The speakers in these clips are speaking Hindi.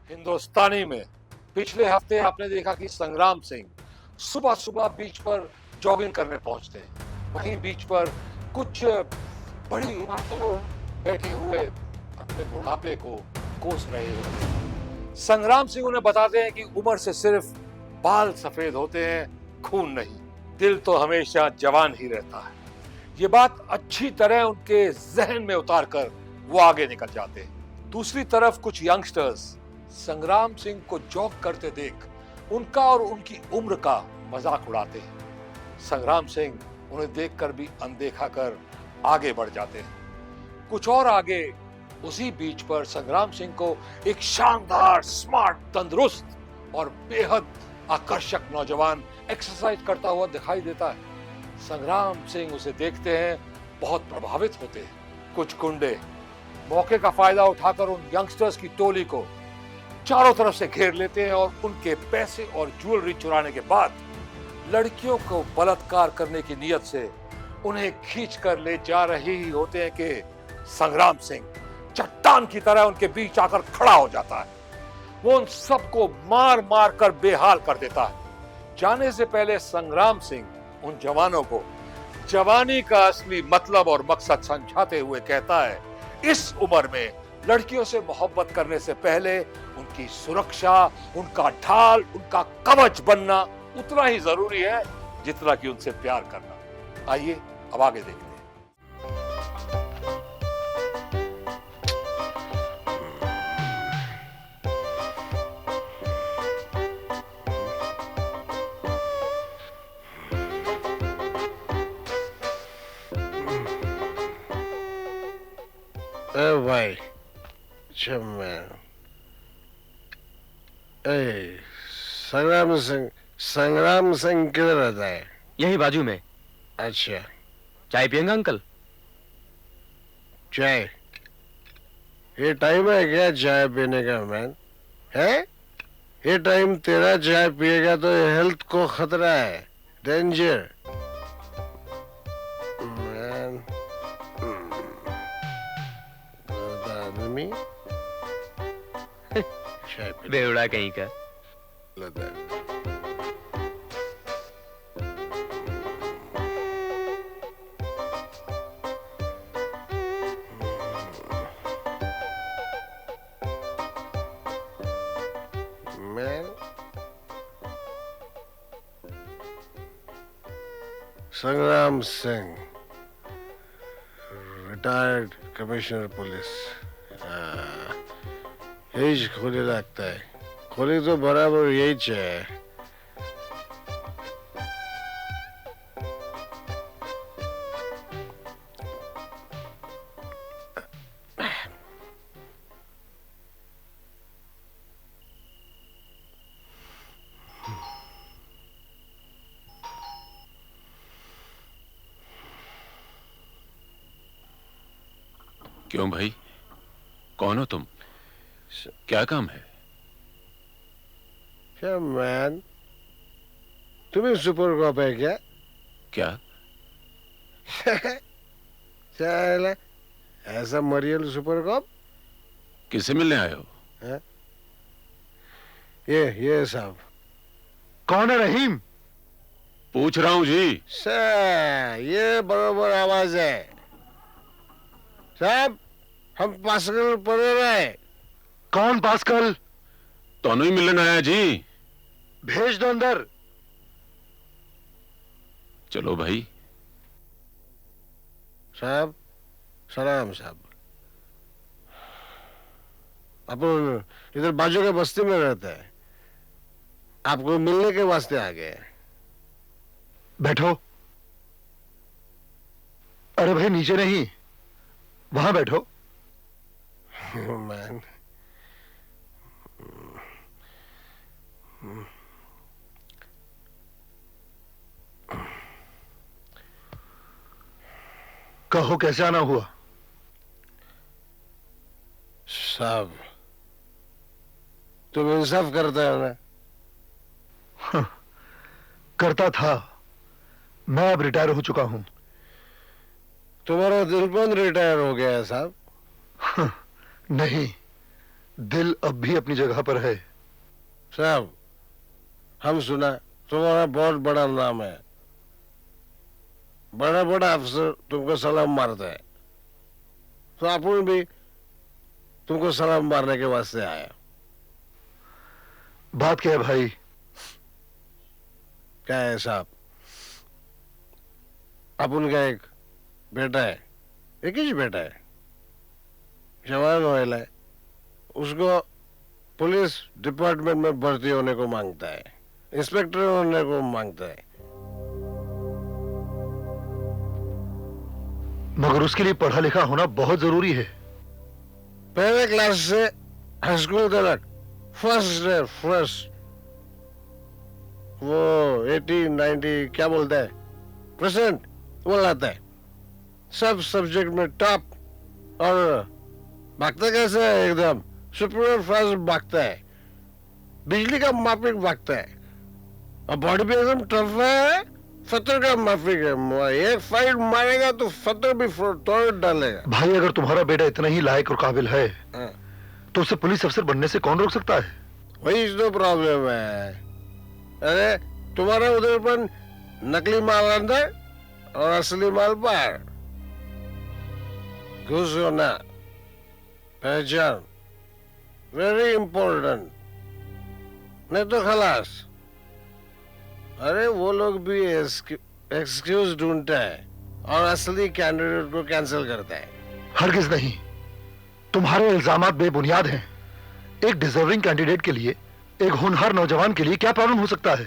हिंदुस्तानी में पिछले हफ्ते आपने देखा कि संग्राम सिंह सुबह सुबह बीच पर जॉगिंग करने पहुंचते हैं। वहीं बीच पर कुछ बड़ी उम्र बैठे हुए अपने बुढ़ापे को कोस रहे होते हैं। संग्राम सिंह उन्हें बताते हैं कि उम्र से सिर्फ बाल सफेद होते हैं, खून नहीं। दिल तो हमेशा जवान ही रहता है। ये बात अच्छी तरह उनके जहन में उतार कर वो आगे निकल जाते हैं। दूसरी तरफ कुछ यंगस्टर्स संग्राम सिंह को जॉग करते देख उनका और उनकी उम्र का मजाक उड़ाते हैं। संग्राम सिंह उन्हें देखकर भी अनदेखा कर आगे बढ़ जाते हैं। कुछ और आगे उसी बीच पर संग्राम सिंह को एक शानदार, स्मार्ट, तंदुरुस्त और बेहद आकर्षक नौजवान एक्सरसाइज करता हुआ दिखाई देता है। संग्राम सिंह उसे देखते हैं, बहुत प्रभावित होते हैं। कुछ गुंडे मौके का फायदा उठाकर उन यंगस्टर्स की टोली को चारों तरफ से घेर लेते हैं और उनके पैसे और ज्वेलरी चुराने के बाद लड़कियों को बलात्कार करने की नियत से उन्हें खींच कर ले जा रहे ही होते हैं कि संग्राम सिंह चट्टान की तरह उनके बीच आकर खड़ा हो जाता है। वो उन सबको मार मार कर बेहाल कर देता है। जाने से पहले संग्राम सिंह उन जवानों को जवानी का असली मतलब और मकसद समझाते हुए कहता है, इस उम्र में लड़कियों से मोहब्बत करने से पहले उनकी सुरक्षा, उनका ढाल, उनका कवच बनना उतना ही जरूरी है जितना कि उनसे प्यार करना। आइए अब आगे देखते हैं। भाई मैं संग्राम सिंह किधर रहता है? यही बाजू में। अच्छा, चाय पियेंगे अंकल? चाय? ये टाइम है क्या चाय पीने का मैन? है ये टाइम तेरा चाय पिएगा तो हेल्थ को खतरा है, डेंजर मैन। आदमी चाय पी बेवड़ा कहीं का। लेता है। संग्राम सिंह, रिटायर्ड कमिश्नर पुलिस। यही खोली लगता है। खोली तो बराबर यही है। क्यों भाई, कौन हो तुम? क्या काम है? क्या मैन, तुम्हें सुपर कॉप है क्या? क्या? चल, ऐसा मरियल सुपर कॉप? किससे मिलने आए हो? है? ये साहब। कौन है रहीम? पूछ रहा हूं जी। सर, ये बरोबर आवाज है साहब। हम पास्कल परेरा है। कौन पास्कल? दोनों ही मिलने आया जी। भेज दो अंदर। चलो भाई। साहब, सलाम साहब। अपन इधर बाजू के बस्ती में रहता है, आपको मिलने के वास्ते आ गए। बैठो। अरे भाई नीचे नहीं, वहां बैठो। मैन, कहो कैसे आना हुआ? साहब, तुम इंसाफ करता है ना? करता था, मैं अब रिटायर हो चुका हूं। तुम्हारा दिलबंध रिटायर हो गया है साहब? नहीं, दिल अब भी अपनी जगह पर है। साहब, हम सुना तुम्हारा बहुत बड़ा नाम है, बड़ा बड़ा अफसर तुमको सलाम मारता है, तो अपन भी तुमको सलाम मारने के वास्ते आया। बात क्या है भाई? क्या है साहब? अपन का एक बेटा है, एक ही बेटा है, जवान होएला है, उसको पुलिस डिपार्टमेंट में भर्ती होने को मांगता है, इंस्पेक्टर होने को मांगता है। मगर उसके लिए पढ़ा लिखा होना बहुत जरूरी है। पहले क्लास से हाई स्कूल तक फर्स्ट है, फर्स्ट। वो 80 90 क्या बोलता है, परसेंट वो लाता है, सब सब्जेक्ट में टॉप। और भागता कैसे है, एकदम सुपर फास्ट भागता है, बिजली का माफिक भागता है, और बॉडी भी एकदम टफ है, फतर का माफिक है। एक फाइट मारेगा तो फतर भी तोड़ डालेगा। भाई अगर तुम्हारा बेटा इतना ही लायक और काबिल है हाँ। तो उसे पुलिस अफसर बनने से कौन रोक सकता है? वही तो प्रॉब्लम है। अरे तुम्हारा उधर पर नकली माल अंदर और असली माल बाहर। घुस होना, पहचान वेरी इंपॉर्टेंट, नहीं तो खलास। अरे वो लोग भी एक्सक्यूज ढूंढता है और असली कैंडिडेट को कैंसिल करता है। हरगिज नहीं, तुम्हारे इल्जामात बेबुनियाद हैं। एक डिजर्विंग कैंडिडेट के लिए, एक होनहार नौजवान के लिए क्या प्रॉब्लम हो सकता है?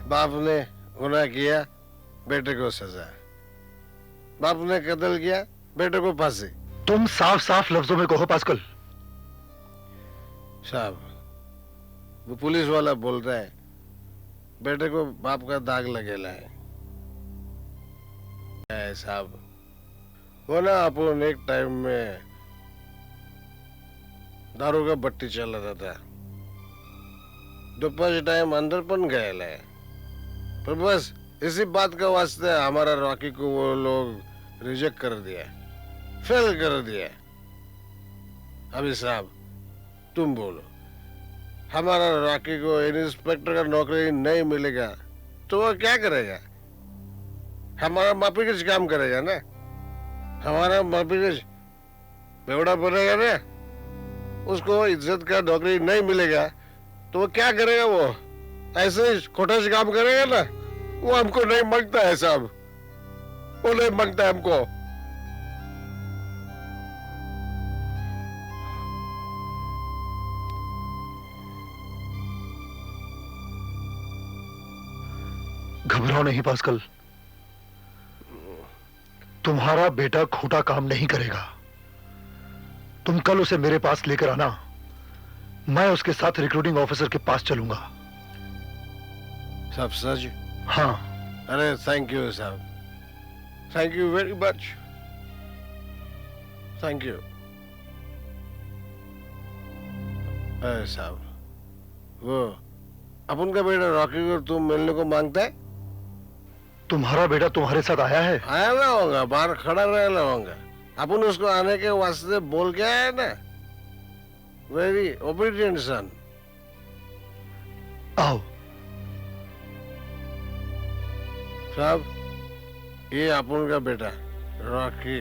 बाप ने गुनाह किया, बेटे को सजा। बाप ने कत्ल किया, बेटे को फांसी। तुम साफ साफ लफ्जों में कहो पास्कल। साहब, वो पुलिस वाला बोल रहा है बेटे को बाप का दाग लगेला है साहब। वो ना अपन एक टाइम में दारू का बट्टी चल रहा था, दोपहर टाइम अंदर पन गए है, पर बस इसी बात का वास्ते हमारा रॉकी को वो लोग रिजेक्ट कर दिया, फेल कर दिया। अभी साहब तुम बोलो, हमारा रॉकी को इंस्पेक्टर का नौकरी नहीं मिलेगा तो वो क्या करेगा? हमारा माफिक काम करेगा ना, हमारा माफिक बेवड़ा बनेगा ना, उसको इज्जत का नौकरी नहीं मिलेगा तो वो क्या करेगा? वो ऐसे ही खोटा से काम करेगा ना। वो हमको नहीं मांगता है साहब, वो नहीं मांगता है हमको। घबराओ नहीं पास्कल, तुम्हारा बेटा खोटा काम नहीं करेगा। तुम कल उसे मेरे पास लेकर आना, मैं उसके साथ रिक्रूटिंग ऑफिसर के पास चलूंगा। सब सच? हाँ। अरे थैंक यू साहब, thank you very much, thank you. अरे साहब, वो अपन का बेटा रॉकी को तुम मिलने को मांगता है? तुम्हारा बेटा तुम्हारे साथ आया है? आया ना होगा, बाहर खड़ा रहना होगा। अपन उसको आने के वास्ते बोल के आया ना, वेरी ओबीडियंट सन। आओ साहब, ये अपन का बेटा रॉकी।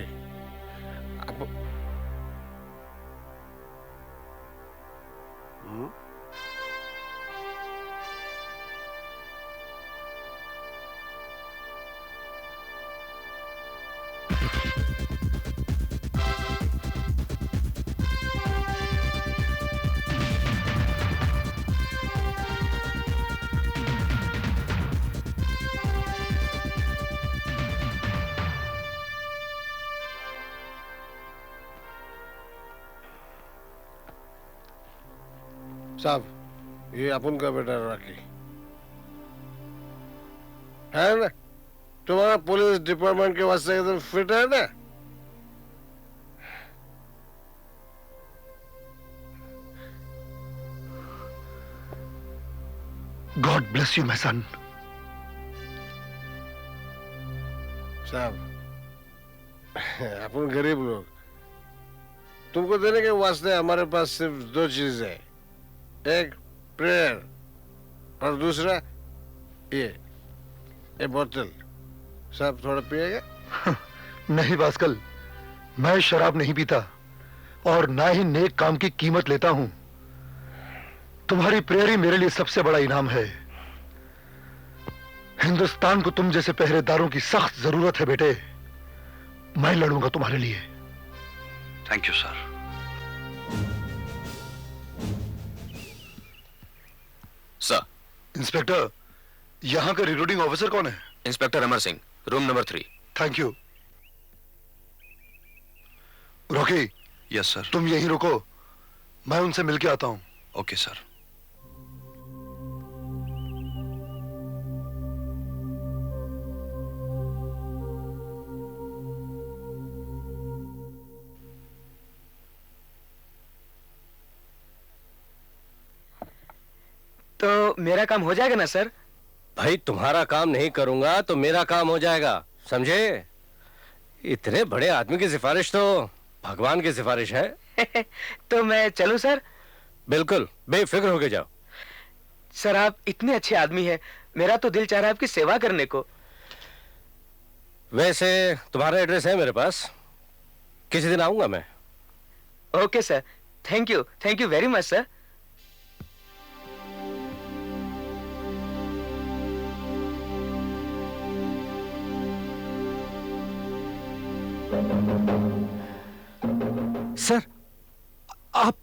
साहब, ये अपन का बेटा रॉकी है ना, तुम्हारा पुलिस डिपार्टमेंट के वास्ते एकदम फिट है ना। God bless you my son. साहब, अपन गरीब लोग तुमको देने के वास्ते हमारे पास सिर्फ दो चीज है, एक प्रेयर और दूसरा ये बोतल। साहब थोड़ा पिएगा? नहीं बास्कल, मैं शराब नहीं पीता और ना ही नेक काम की कीमत लेता हूं। तुम्हारी प्रेयर ही मेरे लिए सबसे बड़ा इनाम है। हिंदुस्तान को तुम जैसे पहरेदारों की सख्त जरूरत है बेटे। मैं लड़ूंगा तुम्हारे लिए। Thank you sir. Sir. Inspector, यहां का रिक्रूटिंग ऑफिसर कौन है? Inspector Amar Singh, room number 3। Thank you. Rocky, yes sir. तुम यहीं रुको, मैं उनसे मिलके आता हूं। Okay sir. तो मेरा काम हो जाएगा ना सर? भाई तुम्हारा काम नहीं करूंगा तो मेरा काम हो जाएगा, समझे? इतने बड़े आदमी की सिफारिश तो भगवान की सिफारिश है। तो मैं चलूं सर? बिल्कुल बेफिक्र होके जाओ। सर आप इतने अच्छे आदमी हैं, मेरा तो दिल चाह रहा है आपकी सेवा करने को। वैसे तुम्हारा एड्रेस है मेरे पास, किसी दिन आऊंगा मैं। Okay sir, thank you very much sir. Sir आप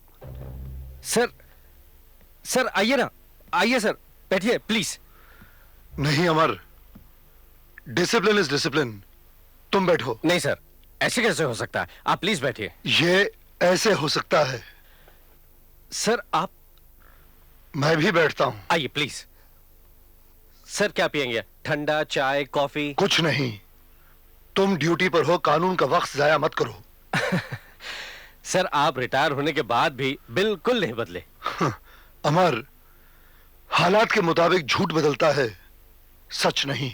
सर आइए ना, आइए सर, बैठिए प्लीज। नहीं अमर, डिसिप्लिन इज डिसिप्लिन। तुम बैठो। नहीं सर, ऐसे कैसे हो सकता है? आप प्लीज बैठिए। ये ऐसे हो सकता है। सर आप, मैं भी बैठता हूं। आइए प्लीज। सर क्या पियेंगे? ठंडा, चाय, कॉफी? कुछ नहीं, तुम ड्यूटी पर हो, कानून का वक्त जाया मत करो। सर आप रिटायर होने के बाद भी बिल्कुल नहीं बदले। अमर, हालात के मुताबिक झूठ बदलता है, सच नहीं।